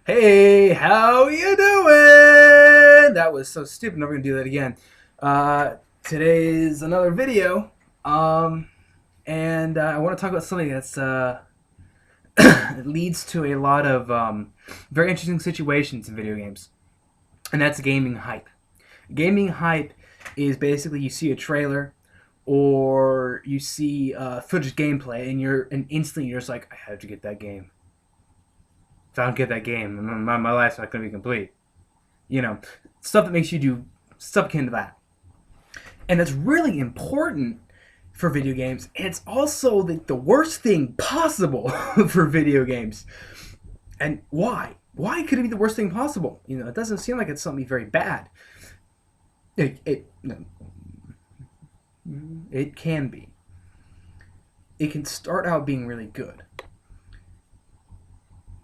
Hey, how you doing? That was so stupid. I'm never gonna do that again. Today's another video, um, and I want to talk about something that's it leads to a lot of very interesting situations in video games, and that's gaming hype. Gaming hype is basically you see a trailer or you see footage gameplay, and instantly you're just like, I have to get that game. If I don't get that game, my life's not gonna be complete. You know, stuff that makes you do stuff akin to that. And that's really important for video games. And it's also the worst thing possible for video games. And why? Why could it be the worst thing possible? It doesn't seem like it's something very bad. It can be. It can start out being really good.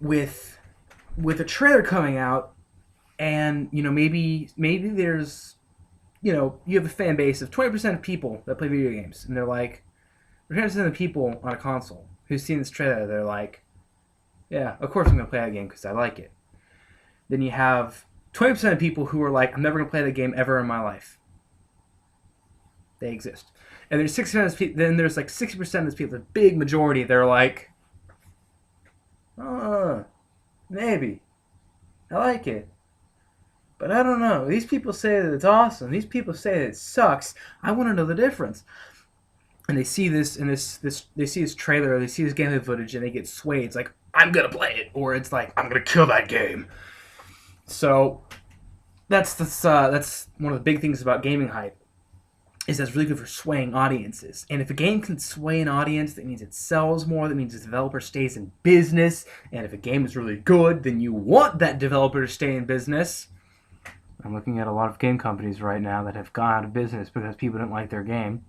With a trailer coming out, and maybe there's you have a fan base of 20% of people that play video games, and they're like, 20% of the people on a console who've seen this trailer, they're like, yeah, of course I'm going to play that game because I like it. Then you have 20% of people who are like, I'm never going to play that game ever in my life. They exist. And there's 60% of people, then there's like 60% of these people, the big majority, they're like, maybe. I like it. But I don't know. These people say that it's awesome. These people say that it sucks. I want to know the difference. And they see this and they see this trailer, or they see this gameplay footage, and they get swayed. It's like, I'm gonna play it, or it's like, I'm gonna kill that game. So that's one of the big things about gaming hype, is that's really good for swaying audiences. And if a game can sway an audience, that means it sells more. That means the developer stays in business. And if a game is really good, then you want that developer to stay in business. I'm looking at a lot of game companies right now that have gone out of business because people didn't like their game.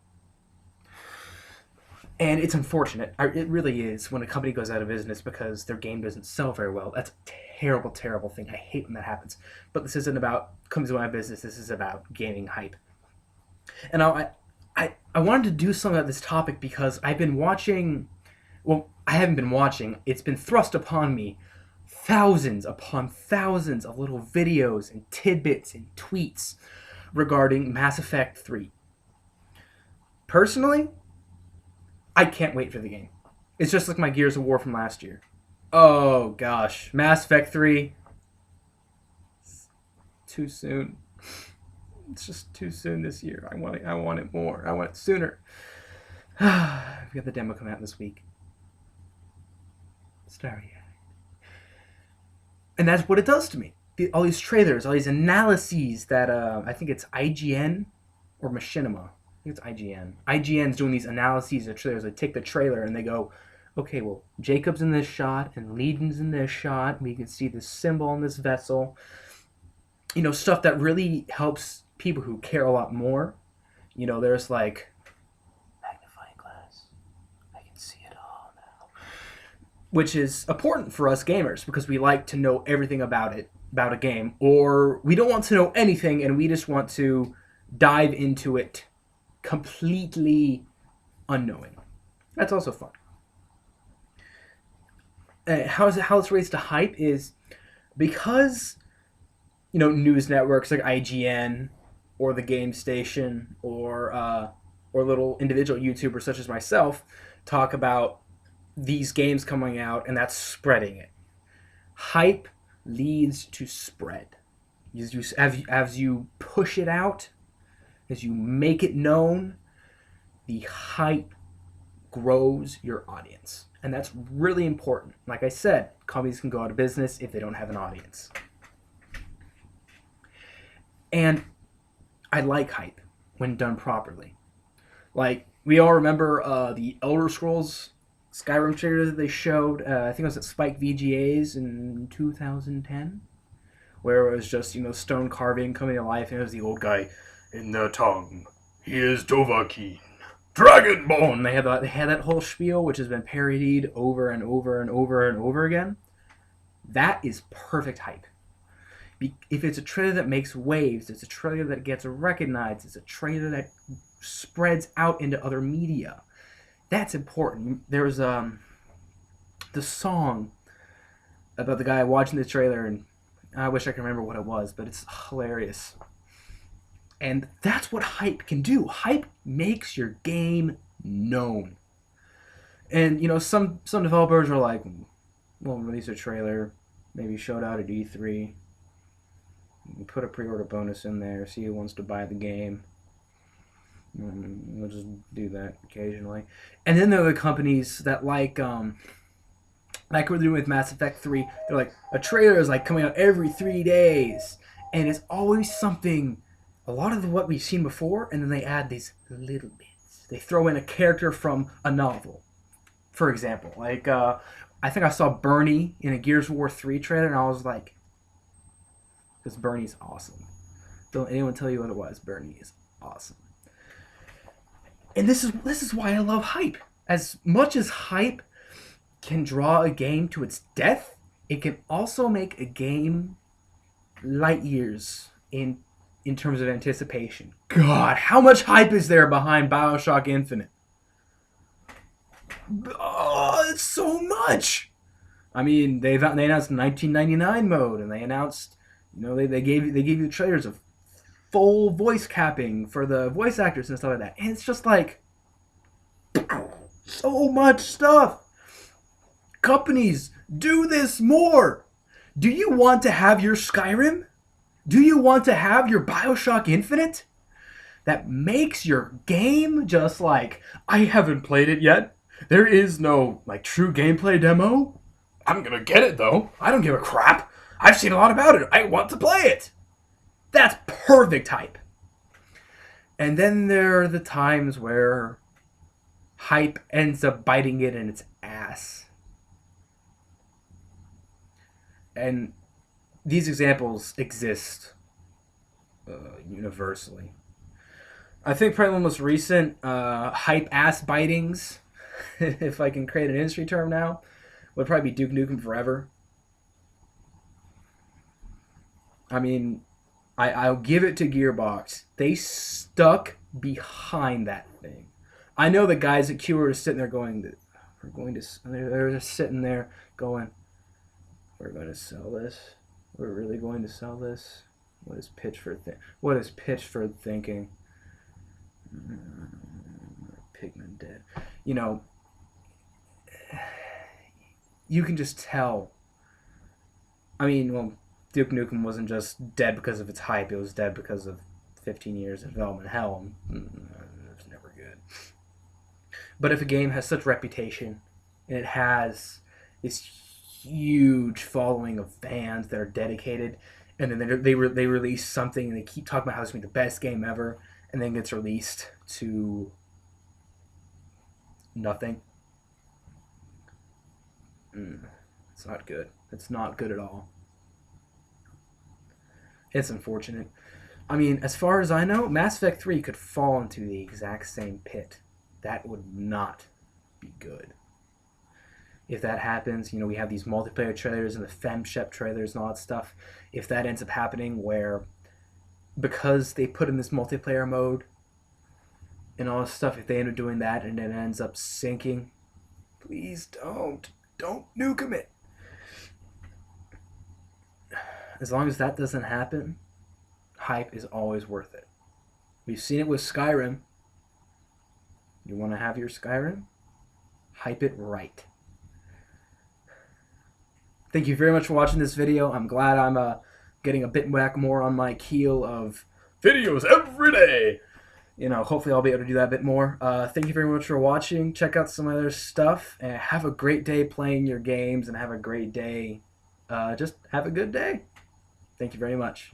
And it's unfortunate. It really is, when a company goes out of business because their game doesn't sell very well. That's a terrible, terrible thing. I hate when that happens. But this isn't about companies going out of business. This is about gaming hype. And I wanted to do something about this topic because I've been watching. Well, I haven't been watching. It's been thrust upon me thousands upon thousands of little videos and tidbits and tweets regarding Mass Effect 3. Personally, I can't wait for the game. It's just like my Gears of War from last year. Oh gosh, Mass Effect 3. It's too soon. It's just too soon this year. I want it. I want it more. I want it sooner. We got the demo coming out this week. Starry. And that's what it does to me. All these trailers, all these analyses that I think it's IGN or Machinima. I think it's IGN. IGN's doing these analyses of trailers. They take the trailer and they go, okay, well, Jacob's in this shot and Leiden's in this shot. We can see this symbol on this vessel. Stuff that really helps people who care a lot more. There's like magnifying glass. I can see it all now. Which is important for us gamers because we like to know everything about a game, or we don't want to know anything and we just want to dive into it completely unknowing. That's also fun. How it's raised to hype is because news networks like IGN or the Game Station or little individual YouTubers such as myself talk about these games coming out, and that's spreading it. Hype leads to spread. As you push it out, as you make it known, the hype grows your audience. And that's really important. Like I said, companies can go out of business if they don't have an audience. And I like hype when done properly. Like, we all remember the Elder Scrolls Skyrim trailer that they showed. I think it was at Spike VGAs in 2010, where it was just stone carving coming to life, and it was the old guy in the tongue. He is Dovahkiin, Dragonborn. They had that whole spiel, which has been parodied over and over and over and over again. That is perfect hype. If it's a trailer that makes waves, it's a trailer that gets recognized, it's a trailer that spreads out into other media. That's important. There's the song about the guy watching the trailer, and I wish I could remember what it was, but it's hilarious. And that's what hype can do. Hype makes your game known. And some developers are like, we'll release a trailer, maybe show it out at E3, put a pre-order bonus in there, see who wants to buy the game. We'll just do that occasionally. And then there are the companies that like we're doing with Mass Effect 3. They're like, a trailer is like coming out every 3 days, and it's always something, a lot of what we've seen before, and then they add these little bits. They throw in a character from a novel, for example. Like I think I saw Bernie in a Gears of War 3 trailer, and I was like, because Bernie's awesome. Don't anyone tell you what it was. Bernie is awesome. And this is why I love hype. As much as hype can draw a game to its death, it can also make a game light years in terms of anticipation. God, how much hype is there behind BioShock Infinite? Oh, it's so much. I mean, they announced 1999 mode, and they announced, they gave you trailers of full voice capping for the voice actors and stuff like that. And it's just like so much stuff. Companies, do this more. Do you want to have your Skyrim? Do you want to have your BioShock Infinite? That makes your game just like, I haven't played it yet. There is no true gameplay demo. I'm gonna get it though. I don't give a crap. I've seen a lot about it. I want to play it. That's perfect hype. And then there are the times where hype ends up biting it in its ass. And these examples exist universally. I think probably the most recent hype ass bitings, if I can create an industry term now, would probably be Duke Nukem Forever. I mean, I'll give it to Gearbox. They stuck behind that thing. I know the guys at Q are sitting there they're just sitting there going, we're going to sell this? We're really going to sell this? What is Pitchford thinking? Pigman dead. You can just tell. I mean, well, Duke Nukem wasn't just dead because of its hype. It was dead because of 15 years of development hell. It was never good. But if a game has such reputation, and it has this huge following of fans that are dedicated, and then they release something and they keep talking about how it's going to be the best game ever, and then gets released to nothing. It's not good. It's not good at all. It's unfortunate. I mean, as far as I know, Mass Effect 3 could fall into the exact same pit. That would not be good. If that happens, we have these multiplayer trailers and the FemShep trailers and all that stuff. If that ends up happening where, because they put in this multiplayer mode and all this stuff, if they end up doing that and it ends up sinking, please don't nukem it. As long as that doesn't happen, hype is always worth it. We've seen it with Skyrim. You want to have your Skyrim? Hype it right. Thank you very much for watching this video. I'm glad I'm getting a bit back more on my keel of videos every day. Hopefully I'll be able to do that a bit more. Thank you very much for watching. Check out some other stuff. And have a great day playing your games. And have a great day. Just have a good day. Thank you very much.